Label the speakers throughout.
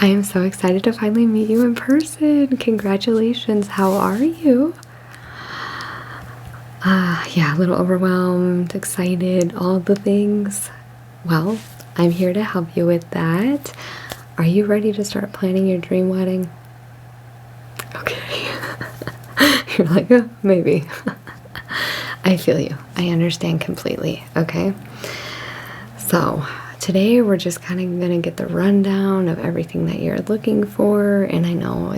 Speaker 1: I am so excited to finally meet you in person. Congratulations. How are you? Yeah, a little overwhelmed, excited, all the things. Well, I'm here to help you with that. Are you ready to start planning your dream wedding? Okay. You're like, oh, maybe. I feel you. I understand completely. Okay. So today we're just kind of gonna get the rundown of everything that you're looking for. And I know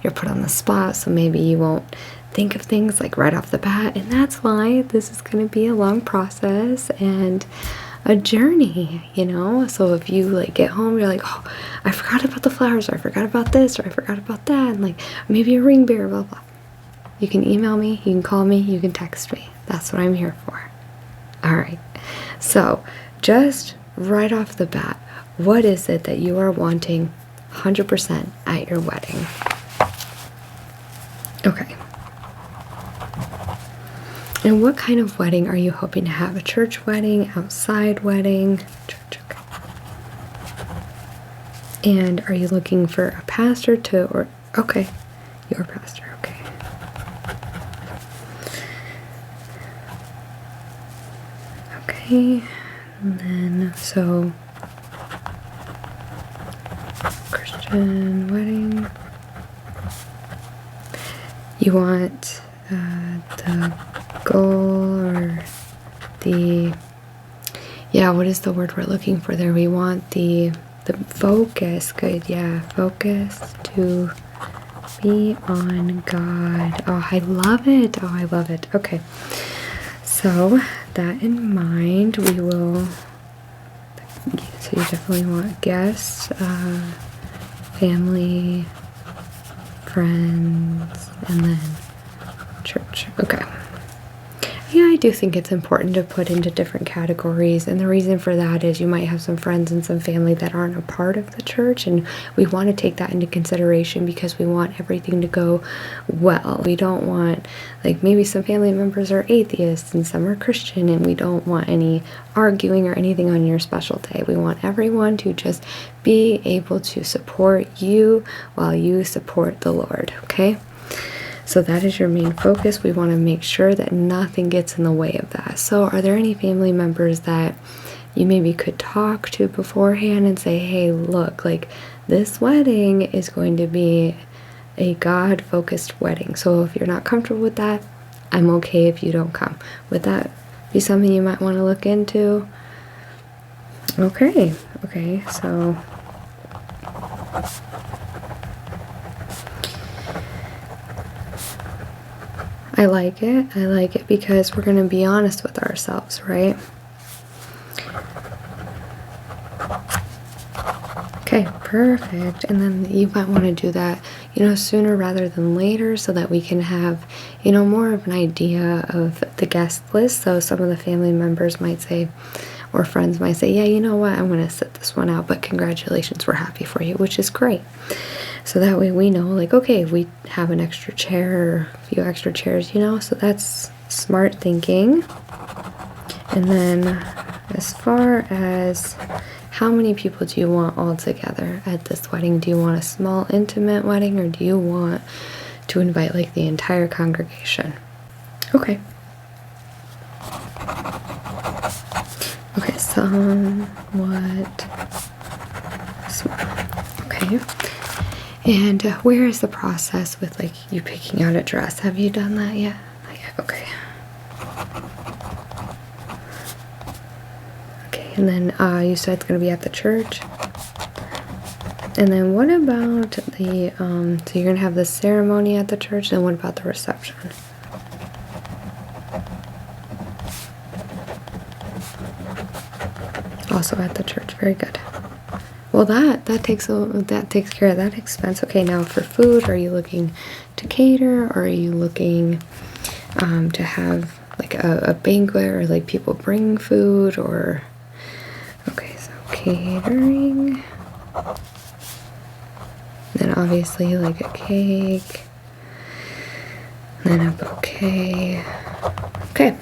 Speaker 1: you're put on the spot, so maybe you won't think of things like right off the bat, and that's why this is gonna be a long process and a journey, you know. So if you like get home, you're like, oh, I forgot about the flowers, or I forgot about this, or I forgot about that, and like maybe a ring bearer, blah blah. You can email me, you can call me, you can text me. That's what I'm here for. All right. So just right off the bat, what is it that you are wanting 100% at your wedding? Okay. And what kind of wedding are you hoping to have? A church wedding, outside wedding? Church, okay. And are you looking for a pastor or okay, your pastor, okay. Okay, and then, so, Christian wedding. You want the goal or what is the word we're looking for there? We want the focus, good, yeah, focus to be on God. Oh, I love it. Oh, I love it. Okay. So that in mind, we will, so you definitely want guests, family, friends, and then church. Okay. Yeah, I do think it's important to put into different categories, and the reason for that is you might have some friends and some family that aren't a part of the church, and we want to take that into consideration because we want everything to go well. We don't want, like, maybe some family members are atheists and some are Christian, and we don't want any arguing or anything on your special day. We want everyone to just be able to support you while you support the Lord, okay? So that is your main focus. We want to make sure that nothing gets in the way of that. So are there any family members that you maybe could talk to beforehand and say, hey, look, like this wedding is going to be a God-focused wedding. So if you're not comfortable with that, I'm okay if you don't come. Would that be something you might want to look into? Okay, so I like it because we're going to be honest with ourselves, right? Okay, perfect. And then you might want to do that, sooner rather than later so that we can have, more of an idea of the guest list. So some of the family members might say, or friends might say, yeah, you know what, I'm going to sit this one out, but congratulations, we're happy for you, which is great. So that way we know, like, okay, we have an extra chair or a few extra chairs, so that's smart thinking. And then as far as how many people do you want all together at this wedding? Do you want a small, intimate wedding, or do you want to invite, like, the entire congregation? Okay. Okay, somewhat small. Okay. And where is the process with, like, you picking out a dress? Have you done that yet? Not yet. Okay. Okay, and then you said it's going to be at the church. And then what about the, so you're going to have the ceremony at the church, and what about the reception? Also at the church. Very good. Well, that takes care of that expense. Okay, now for food, are you looking to cater, or are you looking to have like a banquet, or like people bring food, or okay, so catering. Then obviously like a cake, then a bouquet. Okay.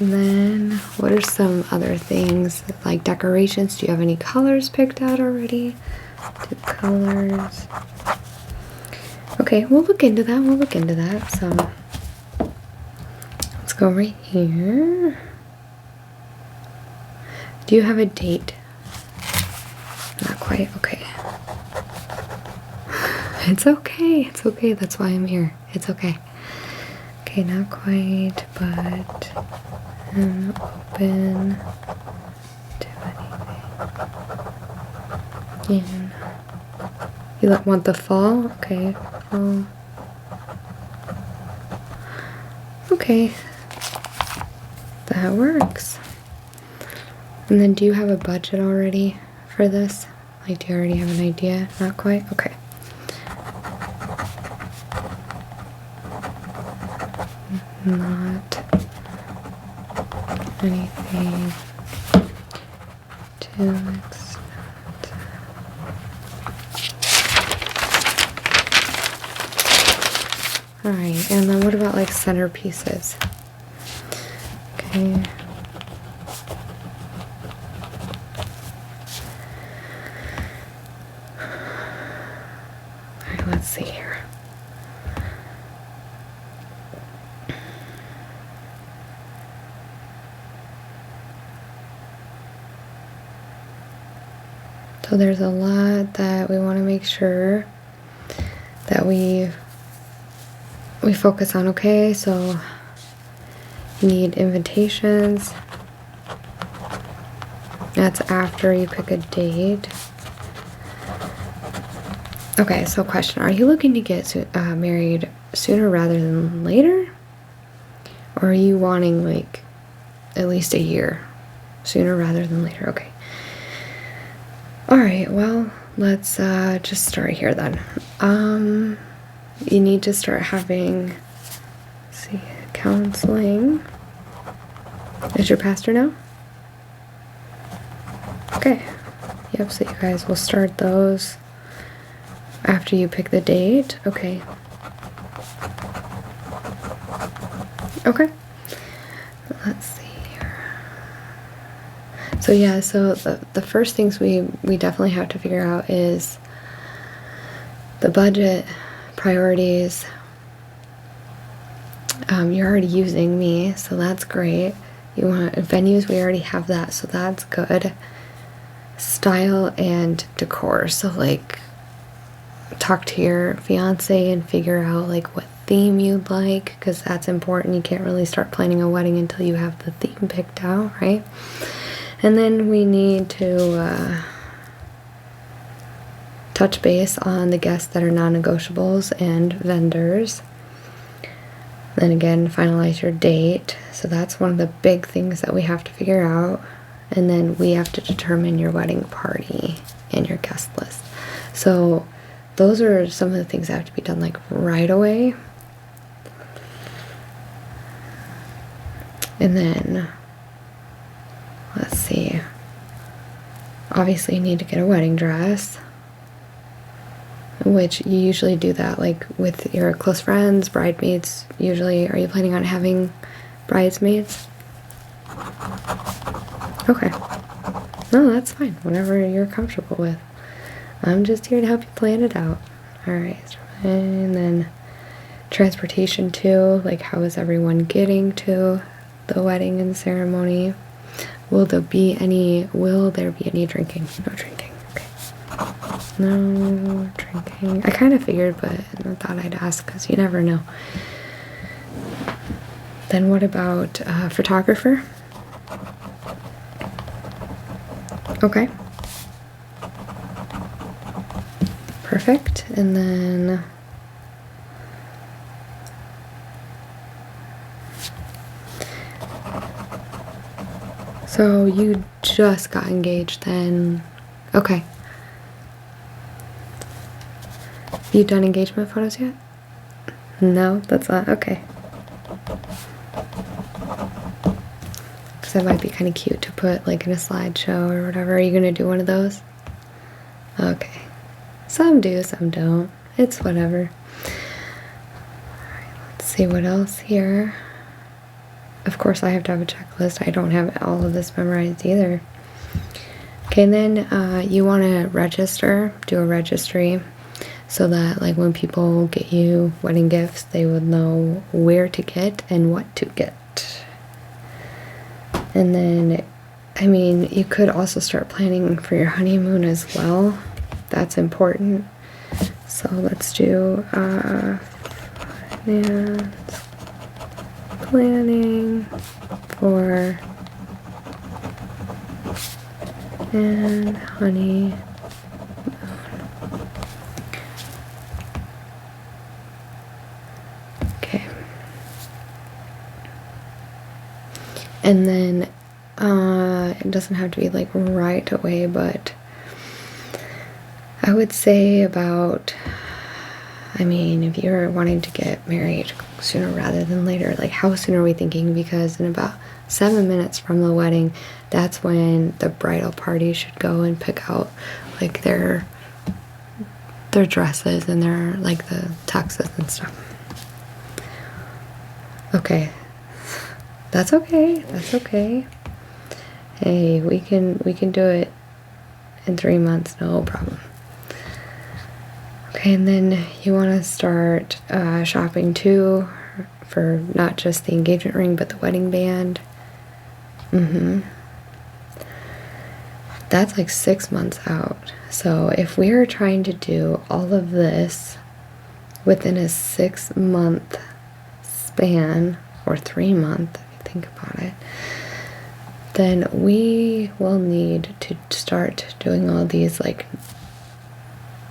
Speaker 1: And then what are some other things like decorations? Do you have any colors picked out already? 2 colors. Okay, we'll look into that. We'll look into that. So let's go right here. Do you have a date? Not quite. Okay. It's okay. It's okay. That's why I'm here. It's okay. Okay, not quite, but I'm open to anything. And you want the fall? Okay. Fall. Okay. That works. And then do you have a budget already for this? Like, do you already have an idea? Not quite? Okay. Not anything to extent. Alright, and then what about like centerpieces? Okay. Alright, let's see here. So there's a lot that we want to make sure that we focus on. Okay, so you need invitations. That's after you pick a date. Okay, so question, are you looking to get married sooner rather than later? Or are you wanting like at least a year sooner rather than later? Okay. Alright, well, let's just start here then. You need to start having, let's see, counseling. Is your pastor now? Okay. Yep, so you guys will start those after you pick the date. Okay. Okay. Let's see here. So yeah, so the first things we definitely have to figure out is the budget, priorities. You're already using me, so that's great. You want venues, we already have that, so that's good. Style and decor, so like talk to your fiance and figure out like what theme you'd like, because that's important. You can't really start planning a wedding until you have the theme picked out, right? And then we need to touch base on the guests that are non-negotiables and vendors. Then again, finalize your date. So that's one of the big things that we have to figure out. And then we have to determine your wedding party and your guest list. So those are some of the things that have to be done like right away. And then, let's see. Obviously you need to get a wedding dress, which you usually do that like with your close friends, bridesmaids. Usually, are you planning on having bridesmaids? Okay. No, that's fine. Whatever you're comfortable with. I'm just here to help you plan it out. Alright. And then transportation too. Like, how is everyone getting to the wedding and ceremony? Will there be any drinking? No drinking. Okay. No drinking. I kind of figured, but I thought I'd ask because you never know. Then what about photographer? Okay. Perfect. And then so you just got engaged then. Okay. Have you done engagement photos yet? No, that's not okay. Because that might be kind of cute to put like in a slideshow or whatever. Are you gonna do one of those? Okay. Some do, some don't. It's whatever. Alright, let's see what else here. Of course, I have to have a checklist. I don't have all of this memorized either. Okay. Okay, then you want to do a registry, so that like when people get you wedding gifts, they would know where to get and what to get. And then, I mean, you could also start planning for your honeymoon as well. That's important. So let's do finance planning for and honeymoon. Okay. And then it doesn't have to be like right away, but I would say about, I mean, if you're wanting to get married sooner rather than later, like how soon are we thinking? Because in about 7 minutes from the wedding, that's when the bridal party should go and pick out like their dresses and their like the tuxes and stuff. Okay. That's okay. That's okay. Hey, we can do it in 3 months, no problem. Okay, and then you want to start shopping too for not just the engagement ring but the wedding band. That's like 6 months out. So if we are trying to do all of this within a 6 month span, or 3 month, if you think about it, then we will need to start doing all these like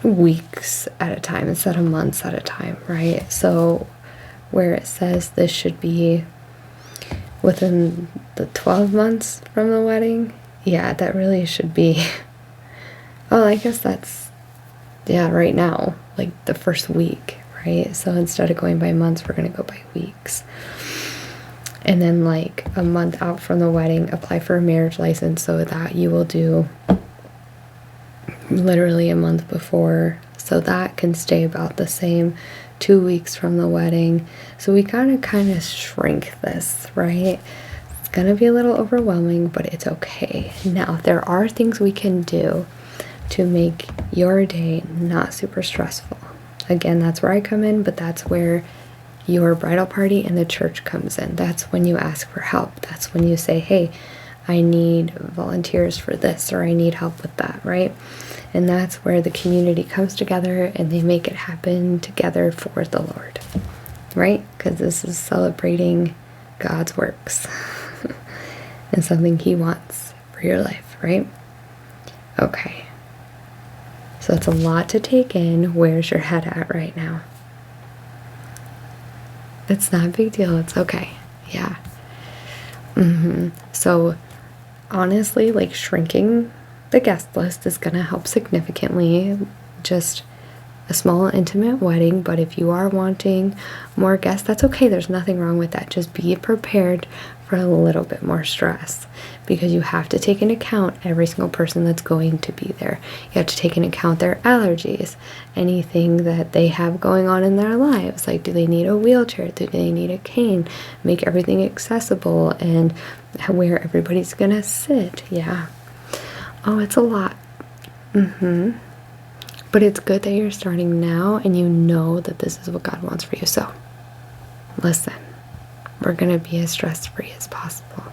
Speaker 1: weeks at a time instead of months at a time, right? So where it says this should be within the 12 months from the wedding, yeah, that really should be, oh, I guess that's, yeah, right now, like the first week, right? So instead of going by months, we're going to go by weeks. And then like a month out from the wedding, apply for a marriage license, so that you will do literally a month before, so that can stay about the same. 2 weeks from the wedding. So we kind of shrink this, right? It's gonna be a little overwhelming, but it's okay. Now there are things we can do to make your day not super stressful. Again, that's where I come in, but that's where your bridal party and the church comes in. That's when you ask for help. That's when you say, hey, I need volunteers for this, or I need help with that, right? And that's where the community comes together and they make it happen together for the Lord, right? Because this is celebrating God's works and something He wants for your life, right? Okay. So it's a lot to take in. Where's your head at right now? It's not a big deal. It's okay. Yeah. So honestly, like shrinking the guest list is going to help significantly. Just a small intimate wedding, but if you are wanting more guests, that's okay. There's nothing wrong with that. Just be prepared for a little bit more stress, because you have to take into account every single person that's going to be there. You have to take into account their allergies, anything that they have going on in their lives. Like, do they need a wheelchair? Do they need a cane? Make everything accessible, and where everybody's gonna sit. Yeah. Oh, it's a lot. But it's good that you're starting now and you know that this is what God wants for you. So, listen, we're going to be as stress-free as possible.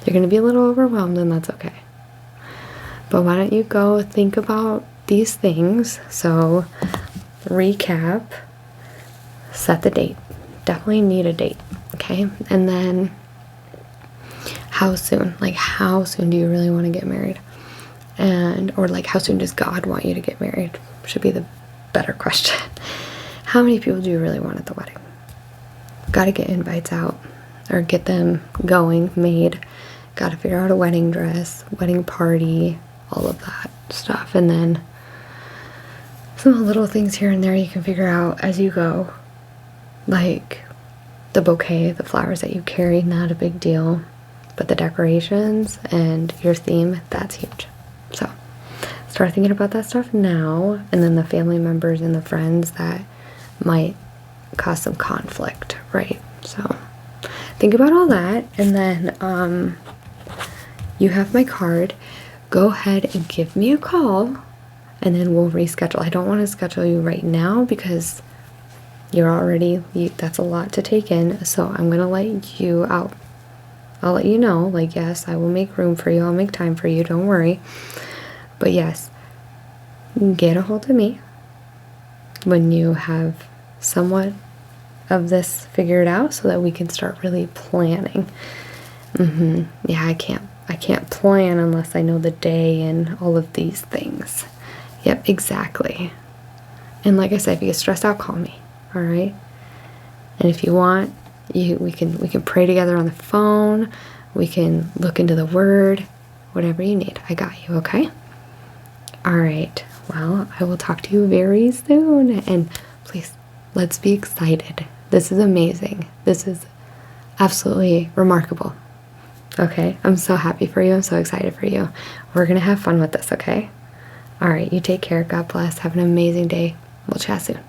Speaker 1: You're going to be a little overwhelmed, and that's okay. But why don't you go think about these things? So, recap, set the date. Definitely need a date, okay? And then, how soon? Like, how soon do you really want to get married? Or like, how soon does God want you to get married? Should be the better question. How many people do you really want at the wedding? Got to get invites out, or get them going, made. Got to figure out a wedding dress, wedding party, all of that stuff. And then some little things here and there you can figure out as you go. Like the bouquet, the flowers that you carry, not a big deal. But the decorations and your theme, that's huge. So start thinking about that stuff now, and then the family members and the friends that might cause some conflict, right? So think about all that, and then you have my card. go ahead and give me a call, and then we'll reschedule. I don't want to schedule you right now because you're already, that's a lot to take in. So I'm going to let you out. I'll let you know, like, yes, I will make room for you. I'll make time for you. Don't worry. But yes, get a hold of me when you have somewhat of this figured out so that we can start really planning. Yeah, I can't plan unless I know the day and all of these things. Yep, exactly. And like I said, if you get stressed out, call me. All right? And if you want, we can pray together on the phone. We can look into the word, whatever you need. I got you, okay? All right. Well, I will talk to you very soon. And please, let's be excited. This is amazing. This is absolutely remarkable. Okay? I'm so happy for you. I'm so excited for you. We're going to have fun with this, okay? All right. You take care. God bless. Have an amazing day. We'll chat soon.